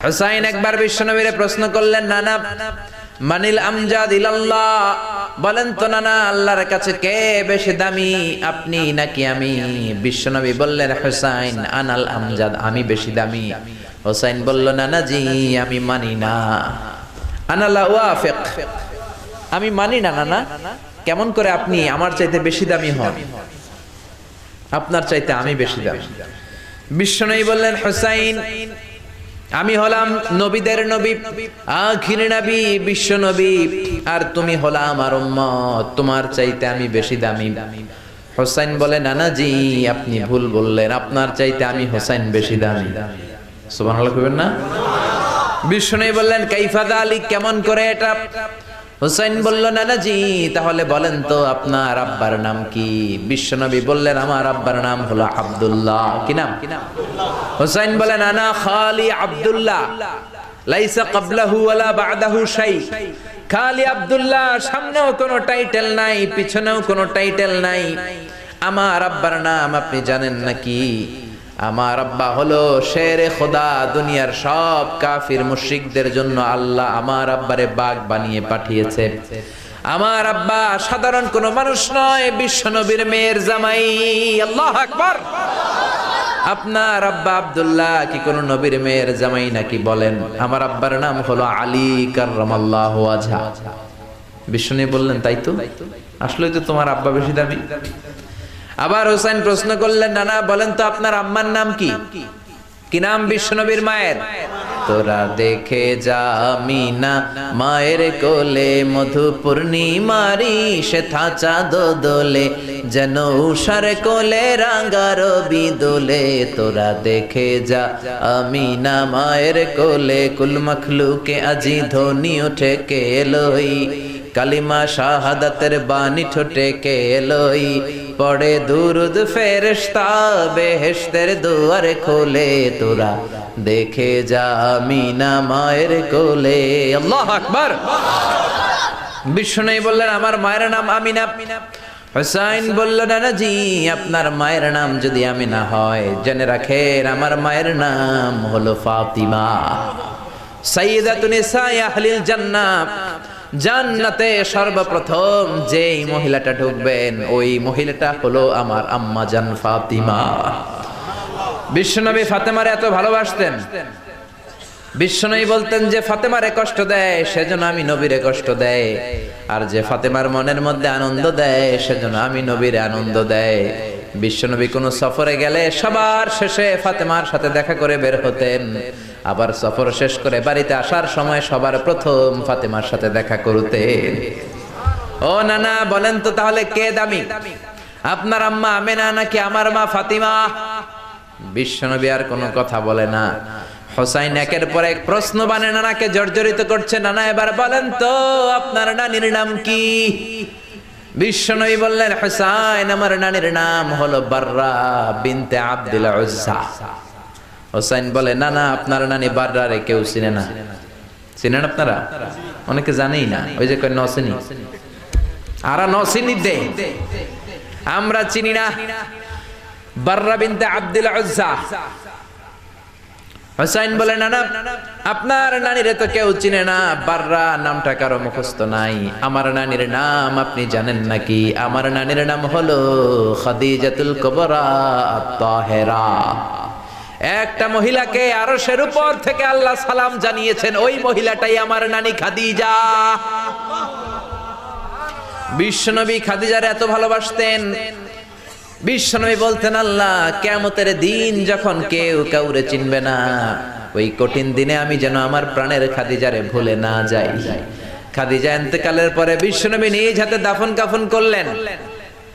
হুসাইন একবার বিশ্বনবীরে প্রশ্ন করলেন, নানা মানিল আমজাদ ইলাল্লাহ, বলেন তো নানা আল্লাহর কাছে কে বেশি দামি, আপনি নাকি আমি? বিশ্বনবী বললেন, হুসাইন আনাল আমজাদ, আমি বেশি দামি। হুসাইন বলল, নানা জি আমি মানি না, আনা লা ওয়াফিক, আমি মানি না নানা। কেমন করে আপনি আমার চাইতে বেশি দামি হন? আপনার চাইতে আমি বেশি দামি। বিশ্বনবী বললেন, হুসাইন আমি হলাম নবীদের নবী, আখির নবী, বিশ্ব নবী, আর তুমি হলা আমার উম্মত, তোমার চাইতে আমি বেশি দামি। হুসাইন বলে, নানা জি আপনি ভুল বললেন, আপনার চাইতে আমি হুসাইন বেশি দামি। সুবহানাল্লাহ কইবেন না? বিশ্বনবী বললেন, কাইফা যালিক, কেমন করে এটা? হুসাইন বলল, নানা জি তাহলে বলেন তো আপনার আব্বার নাম কি? বিশ্বনবী বললেন, আমার আব্বার নাম হলো আব্দুল্লাহ। কি নাম? হুসাইন বলেন, আনা খালি আব্দুল্লাহ, লাইসা ক্বাবলাহু ওয়ালা বা'দাহু শাই। খালি আব্দুল্লাহ, সামনেও কোনো টাইটেল নাই, পিছনেও কোনো টাইটেল নাই। আমার আব্বার নাম আপনি জানেন নাকি? আমার আব্বা হলো শেরে খোদা, দুনিয়ার সব কাফির মুশরিকদের জন্য আল্লাহ আমার আব্বারে বাগ বানিয়ে পাঠিয়েছে। আমার আব্বা সাধারণ কোনো মানুষ নয়, বিশ্ব নবীর মেয়ের জামাই। আল্লাহু আকবার। আপনার আব্বা আব্দুল্লাহ কি কোন নবীর মেয়ের জামাই নাকি? বলেন, আমার আব্বার নাম হলো আলী কাররামাল্লাহু ওয়াজহা। বিষ্ণু বললেন, তাই তো, আসলে তো তোমার আব্বা বেশি দামি। আবার হুসাইন প্রশ্ন করলেন, নানা বলেন তো আপনার আম্মার নাম কি? কি নাম বিশ্বনবীর মায়ের? তোরা দেখে যা আমিনা মায়ের কোলে, মধু পূর্ণিমারি সেথা চাঁদ দোলে, যেন উষার কোলে রাঙার বিদোলে। তোরা দেখে যা আমিনা মায়ের কোলে, কুল মখলুকে আজি ধ্বনি ওঠে কে এলোই, কালিমা শাহাদাতের বাণী ঠোঁটে কে এলোই, পড়ে দুরুদ ফেরেশতা বেহেশতের দুয়ার খোলে। তোরা দেখে যা আমিনা মায়ের কোলে। আল্লাহু আকবার। বিশ্বনবী বললেন, আমার মায়ের নাম আমিনা। হুসাইন বলল, নানা জি আপনার মায়ের নাম যদি আমিনা হয়, জেনে রাখেন আমার মায়ের নাম হলো ফাতিমা, সাইয়্যিদাতুন নিসাই আহলিল জান্নাহ। জান্নাতে সর্বপ্রথম যেই মহিলাটা ঢুকবেন, ওই মহিলাটা হলো আমার আম্মা জান ফাতিমা। বিশ্বনবী ফাতেমারে এত ভালোবাসতেন, বিশ্বনবী বলতেন যে ফাতেমারে কষ্ট দেয় সেজন্য আমি নবীরে কষ্ট দেয়, আর যে ফাতেমার মনের মধ্যে আনন্দ দেয় সেজন্য আমি নবীরে আনন্দ দেয়। বিশ্বনবী কোন সফরে গেলে সবার শেষে ফাতেমার সাথে দেখা করে বের হতেন, আবার সফর শেষ করে বাড়িতে আসার সময় সবার প্রথম ফাতেমার সাথে দেখা করতেন। ও নানা বলেন তো তাহলে কে দামি, আপনার আম্মা আমেনা নাকি আমার মা ফাতিমা? বিশ্বনবী আর কোনো কথা বলে না। হুসাইন একের পর এক প্রশ্ন বানে নানাকে জর্জরিত করছে, নানা এবার বলেন তো আপনার নানির নাম কি? বিশ্বনবী বললেন, হুসাইন আমার নানির নাম হলো বাররা বিনতে আব্দুল উজ্জা। হুসাইন বলে, না না আপনার নানি বাররা রে কেউ চিনে না। চিনেন আপনারা? অনেকে জানেই না, ওই যে কয় নসিনি, আরা নসিনি দে, আমরা চিনি না বাররা বিনতে আব্দুল উজ্জা। হুসাইন বলে, না না আপনার নানিরে তো কেউ চিনে না, বাররা নামটা কারো মুখস্থ নাই। আমার নানির নাম আপনি জানেন নাকি? আমার নানির নাম হলো খাদিজাতুল কুবরা আত-তাহেরা। একটা মহিলাকে আরশের উপর থেকে আল্লাহ সালাম জানিয়েছেন, ওই মহিলাটাই আমার নানি খাদিজা। বিশ্বনবী খাদিজারে এত ভালোবাসতেন, বিশ্বনবী বলতেন, আল্লাহ কিয়ামতের দিন যখন কেউ কাউরে চিনবে না, ওই কঠিন দিনে আমি যেন আমার প্রাণের খাদিজারে ভুলে না যাই। খাদিজা ইন্তেকালের পরে বিশ্বনবী নিজ হাতে দাফন কাফন করলেন,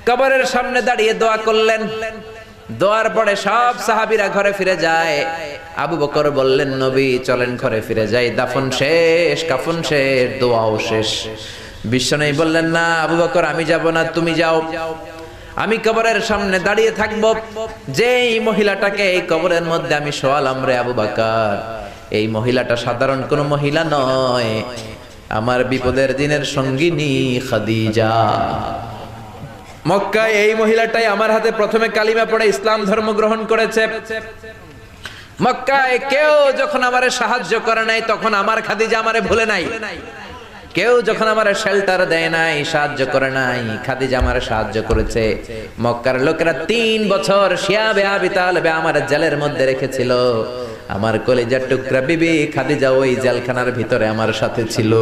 কবরের সামনে দাঁড়িয়ে দোয়া করলেন। দোয়ার পরে সব সাহাবীরা ঘরে ফিরে যায়। আবু বকর বললেন, নবী চলেন ঘরে ফিরে যাই, দাফন শেষ, কাফন শেষ, দোয়াও শেষ। বিশ্বনবী বললেন, না আবু বকর আমি যাব না, তুমি যাও, আমি কবরের সামনে দাঁড়িয়ে থাকবো। যেই মহিলাটাকে এই কবরের মধ্যে আমি শোয়ালাম রে আবু বকর, এই মহিলাটা সাধারণ কোন মহিলা নয়, আমার বিপদের দিনের সঙ্গিনী খাদিজা। মক্কায় এই মহিলাটাই আমার হাতে প্রথমে কালিমা পড়ে ইসলাম ধর্ম গ্রহণ করেছে। মক্কায় কেউ যখন আমারে সাহায্য করে নাই তখন আমার খাদিজা আমারে ভুলে নাই। কেউ যখন আমারে শেল্টার দেয় নাই, সাহায্য করে নাই, খাদিজা আমারে সাহায্য করেছে। মক্কার লোকেরা 3 বছর শিয়াবে আবি তালেবে আমার জেলের মধ্যে রেখেছিল। আমার কলিজার টুকরা বিবি খাদিজা ওই জেলখানার ভিতরে আমার সাথে ছিল।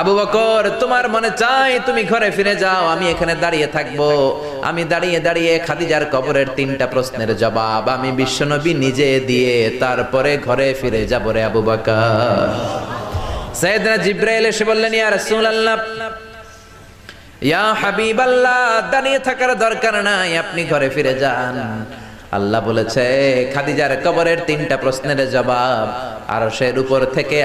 আবু বকর, তোমার মনে চাই তুমি ঘরে ফিরে যাও, আমি এখানে দাঁড়িয়ে থাকবো। আমি দাঁড়িয়ে দাঁড়িয়ে খাদিজার কবরের 3টা প্রশ্নের জবাব আমি বিশ্বনবী নিজে দিয়ে তারপরে ঘরে ফিরে যাব রে আবু বকর। সাইয়েদনা জিবরাইল এসে বললেন, ইয়া রাসূলুল্লাহ, ইয়া হাবিবাল্লাহ, দাঁড়িয়ে থাকার দরকার নাই, আপনি ঘরে ফিরে যান। আল্লাহ বলেছে খাদিজার কবরের 3টা প্রশ্নের জবাব আরশের উপর থেকে